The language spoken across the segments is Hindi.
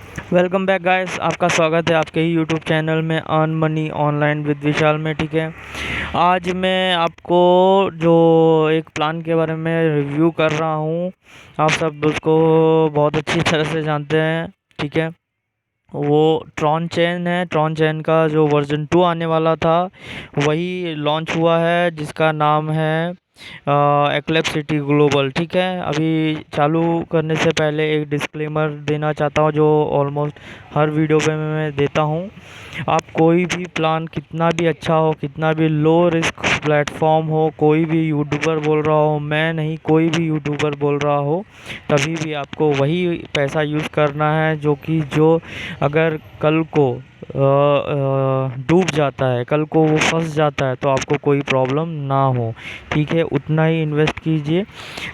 वेलकम बैक गाइस, आपका स्वागत है आपके ही यूट्यूब चैनल में अर्न मनी ऑनलाइन विद विशाल में। ठीक है, आज मैं आपको जो एक प्लान के बारे में रिव्यू कर रहा हूँ, आप सब उसको बहुत अच्छी तरह से जानते हैं। ठीक है, वो ट्रॉन चेन है। ट्रॉन चेन का जो वर्जन 2 आने वाला था वही लॉन्च हुआ है, जिसका नाम है एक्लेप्सिटी ग्लोबल। ठीक है, अभी चालू करने से पहले एक डिस्क्लेमर देना चाहता हूँ, जो ऑलमोस्ट हर वीडियो पे मैं देता हूँ। आप कोई भी प्लान कितना भी अच्छा हो, कितना भी लो रिस्क प्लेटफॉर्म हो, कोई भी यूट्यूबर बोल रहा हो, मैं नहीं, कोई भी यूट्यूबर बोल रहा हो, तभी भी आपको वही पैसा यूज़ करना है जो अगर कल को डूब जाता है, कल को वो फंस जाता है, तो आपको कोई प्रॉब्लम ना हो। ठीक है, उतना ही इन्वेस्ट कीजिए,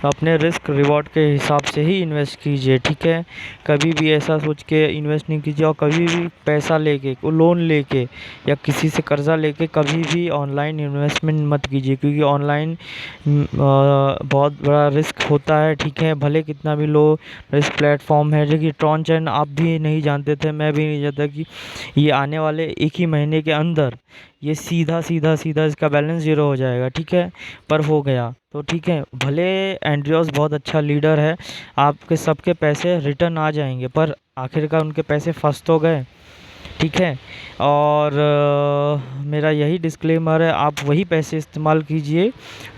अपने रिस्क रिवॉर्ड के हिसाब से ही इन्वेस्ट कीजिए। ठीक है, कभी भी ऐसा सोच के इन्वेस्ट नहीं कीजिए, और कभी भी पैसा लेके, लोन लेके या किसी से कर्ज़ा लेके कभी भी ऑनलाइन इन्वेस्टमेंट मत कीजिए, क्योंकि ऑनलाइन बहुत बड़ा रिस्क होता है। ठीक है, भले कितना भी लो रिस्क प्लेटफॉर्म है, जो कि ट्रॉन चैन आप भी नहीं जानते थे, मैं भी नहीं जानता कि ये आने वाले एक ही महीने के अंदर ये सीधा सीधा सीधा इसका बैलेंस ज़ीरो हो जाएगा। ठीक है, पर हो गया तो ठीक है। भले एंड्रियोस बहुत अच्छा लीडर है, आपके सबके पैसे रिटर्न आ जाएंगे, पर आखिरकार उनके पैसे फंस तो गए। ठीक है, और मेरा यही डिस्क्लेमर है, आप वही पैसे इस्तेमाल कीजिए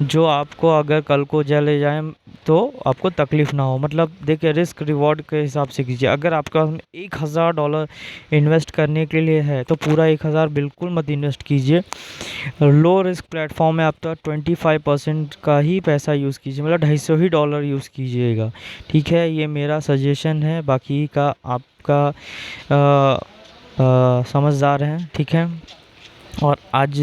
जो आपको अगर कल को चले जाए तो आपको तकलीफ़ ना हो। मतलब देखिए, रिस्क रिवॉर्ड के हिसाब से कीजिए। अगर आपका $1000 इन्वेस्ट करने के लिए है तो पूरा 1000 बिल्कुल मत इन्वेस्ट कीजिए। लो रिस्क प्लेटफॉर्म में आप तो 25% का ही पैसा यूज़ कीजिए, मतलब $250 ही यूज़ कीजिएगा। ठीक है, ये मेरा सजेशन है, बाकी का आपका समझदार हैं। ठीक है, और आज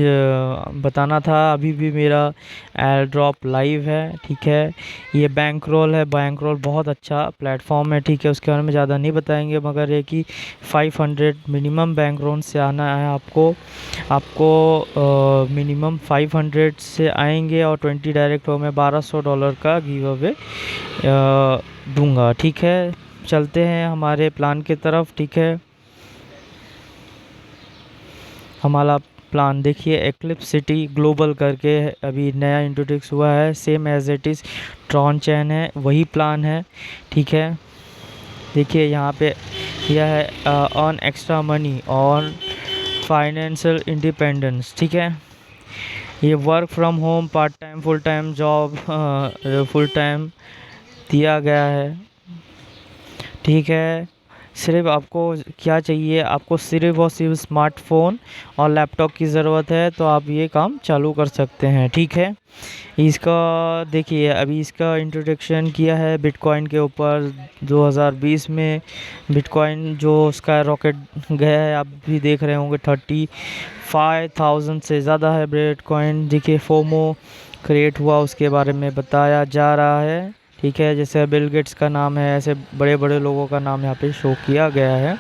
बताना था, अभी भी मेरा एयर ड्रॉप लाइव है। ठीक है, ये बैंक रोल है, बैंक रोल बहुत अच्छा प्लेटफॉर्म है। ठीक है, उसके बारे में ज़्यादा नहीं बताएंगे, मगर ये कि 500 मिनिमम बैंक रोल से आना है आपको। मिनिमम 500 से आएंगे, और 20 डायरेक्ट हो, मैं $1200 का गिव अवे दूंगा। ठीक है, चलते हैं हमारे प्लान की तरफ। ठीक है, हमारा प्लान देखिए, एक्लिप्स सिटी ग्लोबल करके अभी नया इंट्रोड्यूस हुआ है, same as it is Tron chain है, वही प्लान है। ठीक है, देखिए यहाँ पे यह है अर्न एक्स्ट्रा मनी और फाइनेंशियल इंडिपेंडेंस। ठीक है, ये work from home, part time, full time job, full time दिया गया है। ठीक है, सिर्फ आपको क्या चाहिए, आपको सिर्फ और सिर्फ स्मार्टफ़ोन और लैपटॉप की ज़रूरत है, तो आप ये काम चालू कर सकते हैं। ठीक है, इसका देखिए, अभी इसका इंट्रोडक्शन किया है बिटकॉइन के ऊपर 2020 में। बिटकॉइन जो स्काई रॉकेट गया है, आप भी देख रहे होंगे, 35,000 से ज़्यादा है बिटकॉइन। देखिए, फोमो क्रिएट हुआ, उसके बारे में बताया जा रहा है। ठीक है, जैसे बिल गेट्स का नाम है, ऐसे बड़े बड़े लोगों का नाम यहाँ पे शो किया गया है।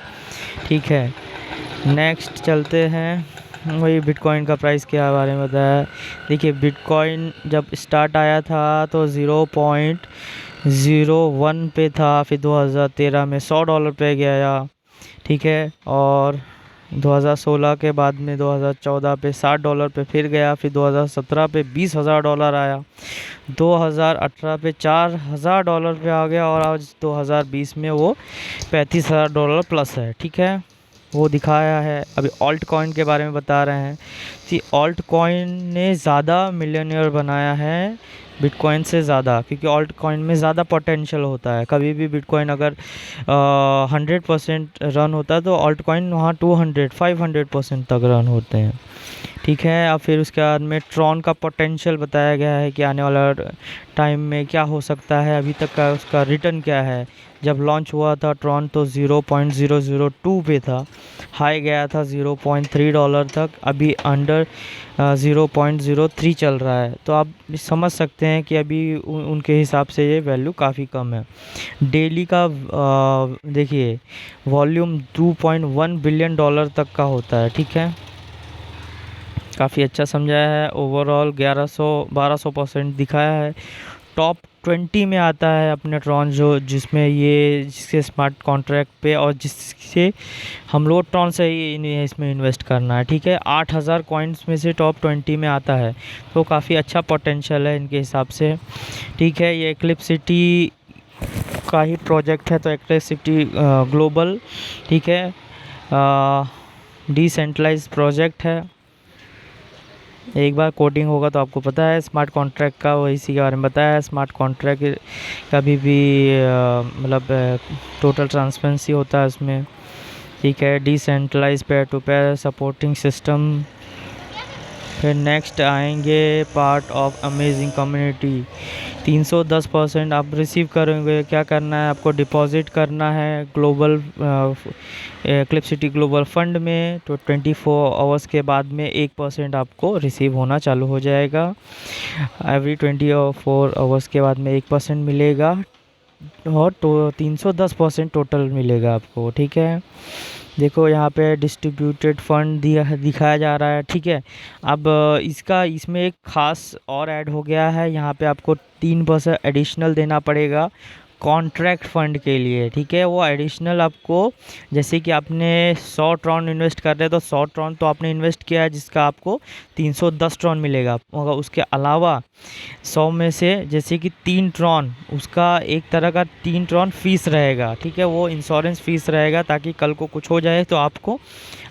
ठीक है, नेक्स्ट चलते हैं, वही बिटकॉइन का प्राइस के बारे में बताया। देखिए, बिटकॉइन जब स्टार्ट आया था तो 0.01 पे था, फिर 2013 में $100 पे गया। ठीक है, और 2016 के बाद में 2014 पे $60 पे फिर गया, फिर 2017 पे $20,000 आया, 2018 पे $4,000 पे आ गया, और आज 2020 में वो $35,000 प्लस है। ठीक है, वो दिखाया है। अभी ऑल्ट कॉइन के बारे में बता रहे हैं कि ऑल्ट कॉइन ने ज़्यादा मिलियनियर बनाया है बिटकॉइन से ज़्यादा, क्योंकि ऑल्ट कॉइन में ज़्यादा पोटेंशियल होता है। कभी भी बिटकॉइन अगर 100% रन होता है, तो ऑल्ट कॉइन वहाँ 200-500% तक रन होते हैं। ठीक है, अब फिर उसके बाद में ट्रॉन का पोटेंशियल बताया गया है कि आने वाला टाइम में क्या हो सकता है, अभी तक का उसका रिटर्न क्या है। जब लॉन्च हुआ था ट्रॉन तो 0.002 पे था, हाई गया था $0.3 तक, अभी अंडर 0.03 चल रहा है। तो आप समझ सकते हैं कि अभी उनके हिसाब से ये वैल्यू काफ़ी कम है। डेली का देखिए, वॉल्यूम $2.1 बिलियन तक का होता है। ठीक है, काफ़ी अच्छा समझाया है। ओवरऑल 1100-1200% दिखाया है। टॉप 20 में आता है अपने ट्रॉन जो जिसमें ये जिसके स्मार्ट कॉन्ट्रैक्ट पे और जिससे हम लोग ट्रॉन से ही इसमें इन्वेस्ट करना है। ठीक है, 8,000 कॉइन्स में से टॉप 20 में आता है, तो काफ़ी अच्छा पोटेंशियल है इनके हिसाब से। ठीक है, ये इक्लिप्सिटी का ही प्रोजेक्ट है, तो इक्लिप्सिटी ग्लोबल, ठीक है, डिसेंट्रलाइज प्रोजेक्ट है। एक बार कोडिंग होगा तो आपको पता है स्मार्ट कॉन्ट्रैक्ट का, वो इसी के बारे में बताया है। स्मार्ट कॉन्ट्रैक्ट कभी भी मतलब टोटल ट्रांसपेरेंसी होता है उसमें। ठीक है, decentralise peer to peer supporting system. फिर नेक्स्ट आएंगे पार्ट ऑफ अमेजिंग कम्युनिटी। 310% आप रिसीव करेंगे। क्या करना है आपको? डिपॉजिट करना है ग्लोबल इक्लिप्सिटी ग्लोबल फंड में, तो 24 आवर्स के बाद में 1% आपको रिसीव होना चालू हो जाएगा। एवरी 24 आवर्स के बाद में 1% मिलेगा, और तो 310% टोटल मिलेगा आपको। ठीक है, देखो यहाँ पे डिस्ट्रीब्यूटेड फंड दिखाया जा रहा है। ठीक है, अब इसमें एक ख़ास और ऐड हो गया है। यहाँ पे आपको 3% एडिशनल देना पड़ेगा कॉन्ट्रैक्ट फ़ंड के लिए। ठीक है, वो एडिशनल आपको, जैसे कि आपने 100 ट्रॉन इन्वेस्ट कर रहे हैं तो 100 ट्रॉन तो आपने इन्वेस्ट किया है, जिसका आपको 310 ट्रॉन मिलेगा। मगर उसके अलावा 100 में से जैसे कि 3 ट्रॉन, उसका एक तरह का 3 ट्रॉन फीस रहेगा। ठीक है, वो इंश्योरेंस फीस रहेगा, ताकि कल को कुछ हो जाए तो आपको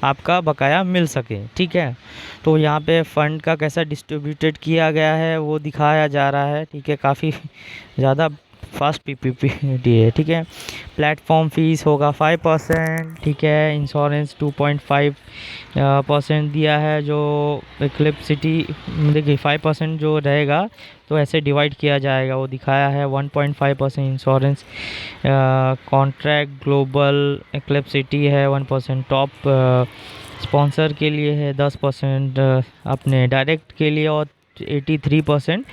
आपका बकाया मिल सके। ठीक है, तो यहाँ पे फ़ंड का कैसा डिस्ट्रीब्यूटेड किया गया है वो दिखाया जा रहा है। ठीक है, काफ़ी ज़्यादा फास्ट पीपीपी है। ठीक है, प्लेटफॉर्म फीस होगा 5%। ठीक है, इंश्योरेंस 2.5% दिया है। जो इक्लिप्सिटी देखिए 5% जो रहेगा तो ऐसे डिवाइड किया जाएगा, वो दिखाया है। 1.5% इंश्योरेंस कॉन्ट्रैक्ट ग्लोबल इक्लिप्सिटी है, 1% टॉप स्पॉन्सर के लिए है, 10% अपने डायरेक्ट के लिए, और 83%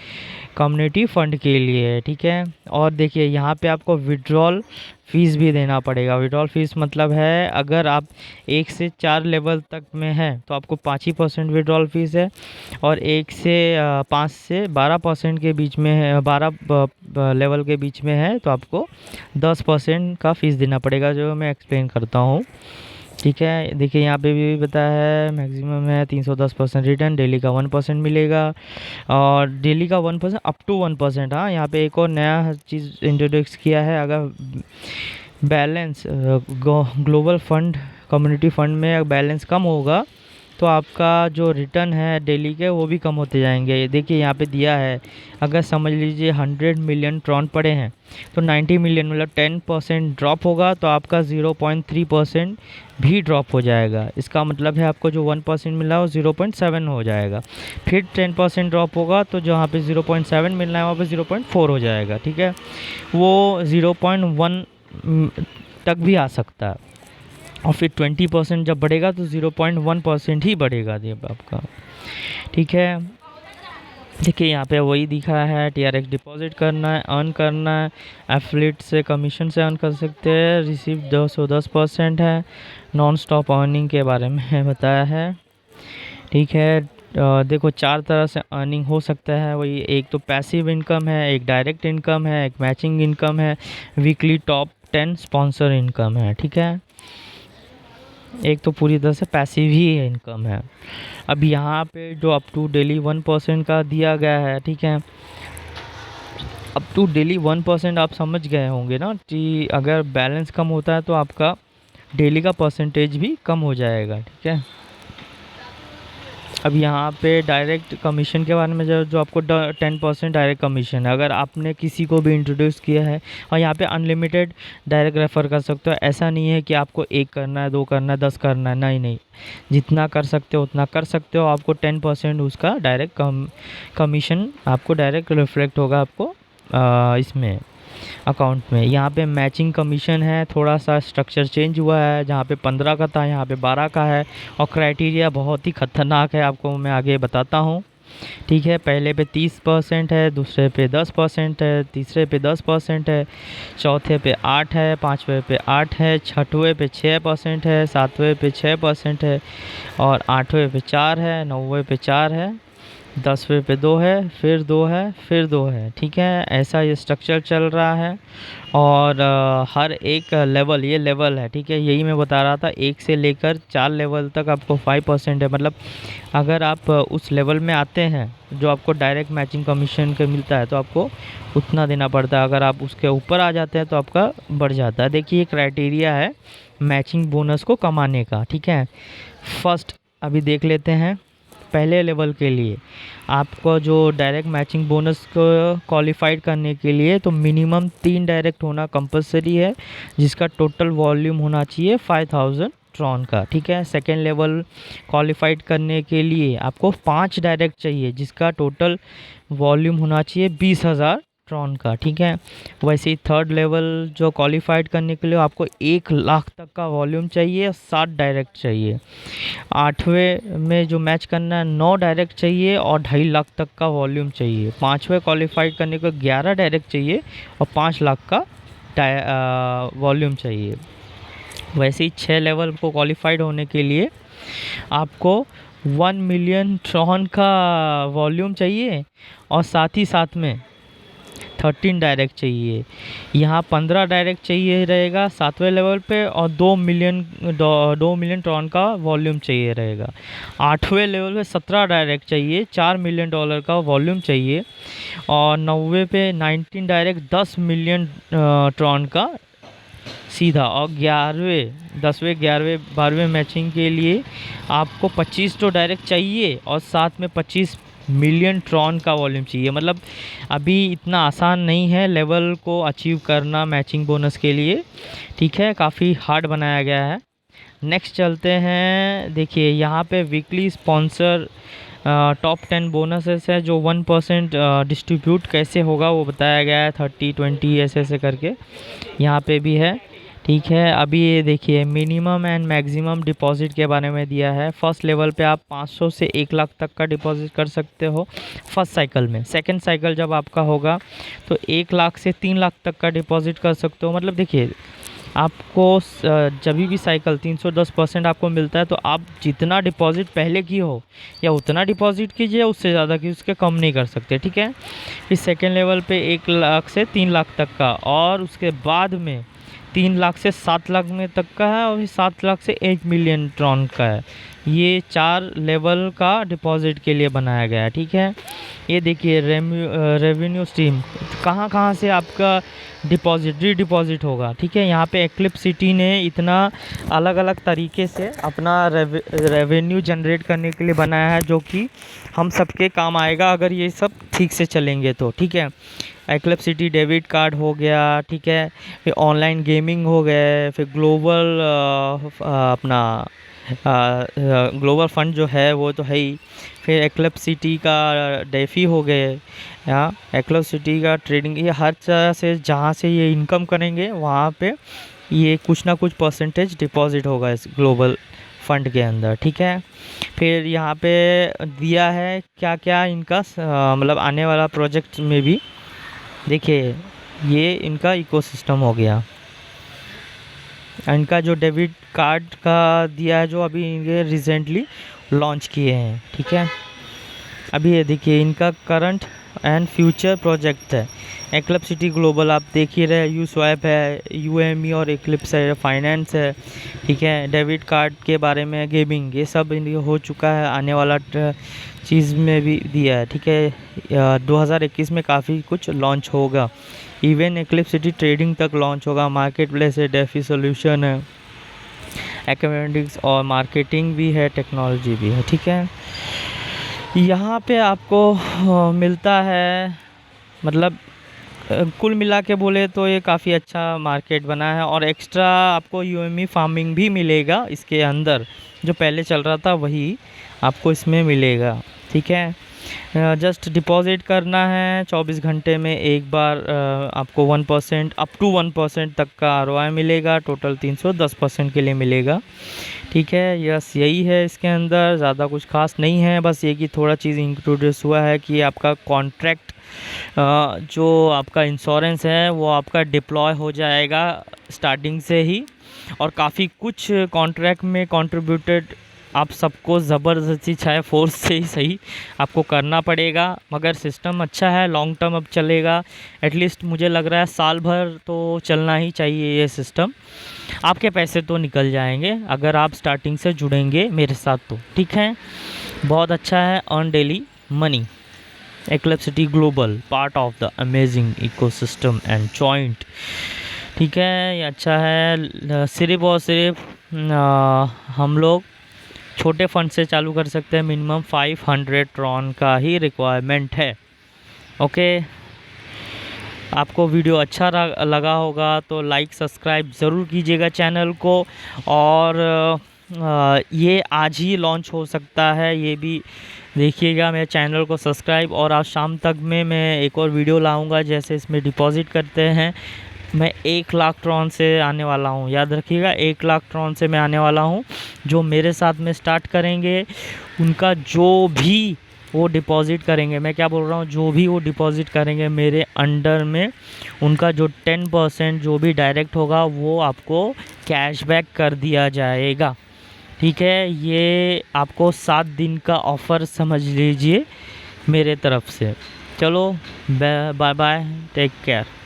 कम्युनिटी फ़ंड के लिए है। ठीक है, और देखिए यहाँ पे आपको विड्रॉल फ़ीस भी देना पड़ेगा। विड्रॉल फ़ीस मतलब है, अगर आप 1 से 4 लेवल तक में हैं तो आपको 5% विड्रॉल फ़ीस है, और 1 से 5 से 12% के बीच में है, 12 लेवल के बीच में है तो आपको 10% का फ़ीस देना पड़ेगा, जो मैं एक्सप्लेन करता हूँ। ठीक है, देखिए यहाँ पे भी बताया है मैक्सिमम है 310% रिटर्न, डेली का 1% मिलेगा, और डेली का 1% अप टू 1%। हाँ, यहाँ पे एक और नया चीज़ इंट्रोड्यूस किया है। अगर balance global fund community fund में बैलेंस कम होगा तो आपका जो रिटर्न है डेली के वो भी कम होते जाएंगे। देखिए यहाँ पे दिया है, अगर समझ लीजिए 100 मिलियन ट्रॉन पड़े हैं तो 90 मिलियन मतलब 10% ड्रॉप होगा, तो आपका 0.3% भी ड्रॉप हो जाएगा। इसका मतलब है आपको जो 1% मिला है वो 0.7 हो जाएगा। फिर 10% ड्रॉप होगा तो जहाँ पे 0.7 मिलना है वहाँ पे 0.4 हो जाएगा। ठीक है, वो 0.1 तक भी आ सकता है, और फिर 20% जब बढ़ेगा तो 0.1% ही बढ़ेगा जब आपका। ठीक है, देखिए यहाँ पे वही दिखा है, TRX डिपॉजिट करना है, अर्न करना है, एफिलिएट से कमीशन से अर्न कर सकते हैं, रिसीव 210% है, नॉन स्टॉप अर्निंग के बारे में बताया है। ठीक है, देखो 4 तरह से अर्निंग हो सकता है। वही, एक तो पैसिव इनकम है, एक डायरेक्ट इनकम है, एक मैचिंग इनकम है, वीकली टॉप 10 स्पॉन्सर इनकम है। ठीक है, एक तो पूरी तरह से पैसिव ही इनकम है। अब यहाँ पे जो अप टू डेली 1% का दिया गया है। ठीक है, अप टू डेली 1% आप समझ गए होंगे ना कि अगर बैलेंस कम होता है तो आपका डेली का परसेंटेज भी कम हो जाएगा। ठीक है, अब यहाँ पे डायरेक्ट कमीशन के बारे में जो आपको 10% डायरेक्ट कमीशन है, अगर आपने किसी को भी इंट्रोड्यूस किया है। और यहाँ पे अनलिमिटेड डायरेक्ट रेफ़र कर सकते हो। ऐसा नहीं है कि आपको 1 करना है, 2 करना है, 10 करना है, नहीं, जितना कर सकते हो उतना कर सकते हो। आपको 10% उसका डायरेक्ट कमीशन आपको डायरेक्ट रिफ्लेक्ट होगा आपको इसमें अकाउंट में। यहाँ पे मैचिंग कमीशन है, थोड़ा सा स्ट्रक्चर चेंज हुआ है, जहाँ पे 15 का था यहाँ पे 12 का है, और क्राइटेरिया बहुत ही खतरनाक है, आपको मैं आगे बताता हूँ। ठीक है, पहले पे 30% है, दूसरे पे 10% है, तीसरे पे 10% है, चौथे पे 8 है, पाँचवें पे 8 है, छठवें पे 6% है, सातवें पे 6% है, और आठवें पे 4 है, नौवें पे 4 है, 10वें पे 2 है, फिर 2 है, फिर 2 है, ठीक है। ऐसा ये स्ट्रक्चर चल रहा है और हर एक लेवल, ये लेवल है, ठीक है। यही मैं बता रहा था, 1 से लेकर 4 लेवल तक आपको 5% है। मतलब अगर आप उस लेवल में आते हैं जो आपको डायरेक्ट मैचिंग कमीशन का मिलता है तो आपको उतना देना पड़ता है। अगर आप उसके ऊपर आ जाते हैं तो आपका बढ़ जाता है। देखिए, ये क्राइटेरिया है मैचिंग बोनस को कमाने का, ठीक है। फर्स्ट अभी देख लेते हैं। पहले लेवल के लिए आपको जो डायरेक्ट मैचिंग बोनस को क्वालिफाइड करने के लिए तो मिनिमम 3 डायरेक्ट होना कंपलसरी है, जिसका टोटल वॉल्यूम होना चाहिए 5000 ट्रॉन का, ठीक है। सेकेंड लेवल क्वालिफाइड करने के लिए आपको 5 डायरेक्ट चाहिए, जिसका टोटल वॉल्यूम होना चाहिए 20,000 ट्रॉन का, ठीक है। वैसे ही थर्ड लेवल जो क्वालिफाइड करने के लिए आपको 1 लाख तक का वॉल्यूम चाहिए, 7 डायरेक्ट चाहिए। 8वें में जो मैच करना है 9 डायरेक्ट चाहिए और 2.5 लाख तक का वॉल्यूम चाहिए। 5वें क्वालिफाइड करने को 11 डायरेक्ट चाहिए और 5 लाख का वॉल्यूम चाहिए। वैसे ही 6 लेवल को क्वालिफाइड होने के लिए आपको 1 मिलियन ट्रॉन का वॉल्यूम चाहिए और साथ ही साथ में 13 डायरेक्ट चाहिए। यहाँ 15 डायरेक्ट चाहिए रहेगा 7वें लेवल पे और 2 मिलियन ट्रॉन का वॉल्यूम चाहिए रहेगा। 8वें लेवल पे 17 डायरेक्ट चाहिए, $4 मिलियन का वॉल्यूम चाहिए और 9वें पे 19 डायरेक्ट 10 मिलियन ट्रॉन का सीधा। और 11वें 10वें 11वें 12वें मैचिंग के लिए आपको 25 तो डायरेक्ट चाहिए और साथ में 25 मिलियन ट्रॉन का वॉल्यूम चाहिए। मतलब अभी इतना आसान नहीं है लेवल को अचीव करना मैचिंग बोनस के लिए, ठीक है। काफ़ी हार्ड बनाया गया है। नेक्स्ट चलते हैं। देखिए, यहाँ पे वीकली स्पॉन्सर टॉप 10 बोनसेस है जो 1% डिस्ट्रीब्यूट कैसे होगा वो बताया गया है, 30-20 ऐसे ऐसे करके यहाँ पे भी है, ठीक है। अभी ये देखिए, मिनिमम एंड मैक्सिमम डिपॉजिट के बारे में दिया है। फर्स्ट लेवल पे आप 500 से 1 लाख तक का डिपॉजिट कर सकते हो फर्स्ट साइकिल में। सेकंड साइकिल जब आपका होगा तो 1 लाख से 3 लाख तक का डिपॉजिट कर सकते हो। मतलब देखिए, आपको जब भी साइकिल 310% आपको मिलता है तो आप जितना डिपॉजिट पहले की हो या उतना डिपॉजिट कीजिए, उससे ज़्यादा की उसके कम नहीं कर सकते, ठीक है। फिर सेकेंड लेवल पे 1 लाख से 3 लाख तक का और उसके बाद में 3 लाख से 7 लाख में तक का है और फिर 7 लाख से 1 मिलियन ट्रॉन का है। ये 4 लेवल का डिपॉजिट के लिए बनाया गया है, ठीक है। ये देखिए, रेवेन्यू स्ट्रीम कहाँ कहाँ से आपका डिपॉजिट रीडिपॉजिट होगा, ठीक है। यहाँ पे एक्लिप्स सिटी ने इतना अलग अलग तरीके से अपना रेवेन्यू जनरेट करने के लिए बनाया है, जो कि हम सबके काम आएगा अगर ये सब ठीक से चलेंगे तो, ठीक है। एक्लिप्स सिटी डेबिट कार्ड हो गया, ठीक है। फिर ऑनलाइन गेमिंग हो गए, फिर ग्लोबल अपना ग्लोबल फंड जो है वो तो है ही। फिर एक्लिप्स सिटी का डेफी हो गए, यहाँ एक्लिप्स सिटी का ट्रेडिंग, ये हर तरह से जहाँ से ये इनकम करेंगे वहाँ पे ये कुछ ना कुछ परसेंटेज डिपॉजिट होगा इस ग्लोबल फंड के अंदर, ठीक है। फिर यहाँ पे दिया है क्या क्या इनका मतलब आने वाला प्रोजेक्ट में भी। देखिए, ये इनका इकोसिस्टम हो गया। इनका जो डेबिट कार्ड का दिया है जो अभी इनके रिसेंटली लॉन्च किए हैं, ठीक है। अभी ये देखिए, इनका करंट एंड फ्यूचर प्रोजेक्ट है। एक्लिप्स सिटी ग्लोबल आप देख ही रहे, यू स्वैप है, यूएमई और एक्लिप्स है, फाइनेंस है, ठीक है। डेबिट कार्ड के बारे में गेमिंग, ये सब हो चुका है। आने वाला चीज़ में भी दिया है, ठीक है। 2021 में काफ़ी कुछ लॉन्च होगा। इवन एक्लिप्स सिटी ट्रेडिंग तक लॉन्च होगा। मार्केट प्लेस है, डेफी सोल्यूशन है, एकेडमिक्स और मार्केटिंग भी है, टेक्नोलॉजी भी है, ठीक है। यहाँ पे आपको मिलता है, मतलब कुल मिला के बोले तो ये काफ़ी अच्छा मार्केट बना है और एक्स्ट्रा आपको यूएमई फार्मिंग भी मिलेगा इसके अंदर। जो पहले चल रहा था वही आपको इसमें मिलेगा, ठीक है। जस्ट डिपॉज़िट करना है 24 घंटे में एक बार। आपको 1% अप टू 1% तक का आरओआई मिलेगा। टोटल 310% के लिए मिलेगा, ठीक है। यस, यही है इसके अंदर, ज़्यादा कुछ खास नहीं है। बस ये कि थोड़ा चीज़ इंट्रोड्यूस हुआ है कि आपका कॉन्ट्रैक्ट जो आपका इंश्योरेंस है वो आपका डिप्लॉय हो जाएगा स्टार्टिंग से ही। और काफ़ी कुछ कॉन्ट्रैक्ट में कंट्रीब्यूटेड आप सबको ज़बरदस्ती चाहे फोर्स से ही सही आपको करना पड़ेगा, मगर सिस्टम अच्छा है, लॉन्ग टर्म अब चलेगा। एटलीस्ट मुझे लग रहा है साल भर तो चलना ही चाहिए ये सिस्टम। आपके पैसे तो निकल जाएंगे अगर आप स्टार्टिंग से जुड़ेंगे मेरे साथ तो, ठीक है। बहुत अच्छा है, अर्न डेली मनी। एक्लिप्सिटी global part of the amazing ecosystem and joint, ठीक है, ये अच्छा है। सिर्फ और सिर्फ हम लोग छोटे फंड से चालू कर सकते हैं, मिनिमम 500 ट्रॉन का ही रिक्वायरमेंट है। ओके, आपको वीडियो अच्छा लगा होगा तो लाइक सब्सक्राइब ज़रूर कीजिएगा चैनल को। और ये आज ही लॉन्च हो सकता है, ये भी देखिएगा मेरे चैनल को सब्सक्राइब। और आज शाम तक में मैं एक और वीडियो लाऊंगा, जैसे इसमें डिपॉजिट करते हैं। मैं 1 लाख ट्रॉन से आने वाला हूँ, याद रखिएगा 1 लाख ट्रॉन से मैं आने वाला हूँ। जो मेरे साथ में स्टार्ट करेंगे उनका जो भी वो डिपॉज़िट करेंगे, मैं क्या बोल रहा हूँ, जो भी वो डिपॉज़िट करेंगे मेरे अंडर में, उनका जो 10% जो भी डायरेक्ट होगा वो आपको कैशबैक कर दिया जाएगा, ठीक है। ये आपको 7 दिन का ऑफ़र समझ लीजिए मेरे तरफ से। चलो बाय बाय, टेक केयर।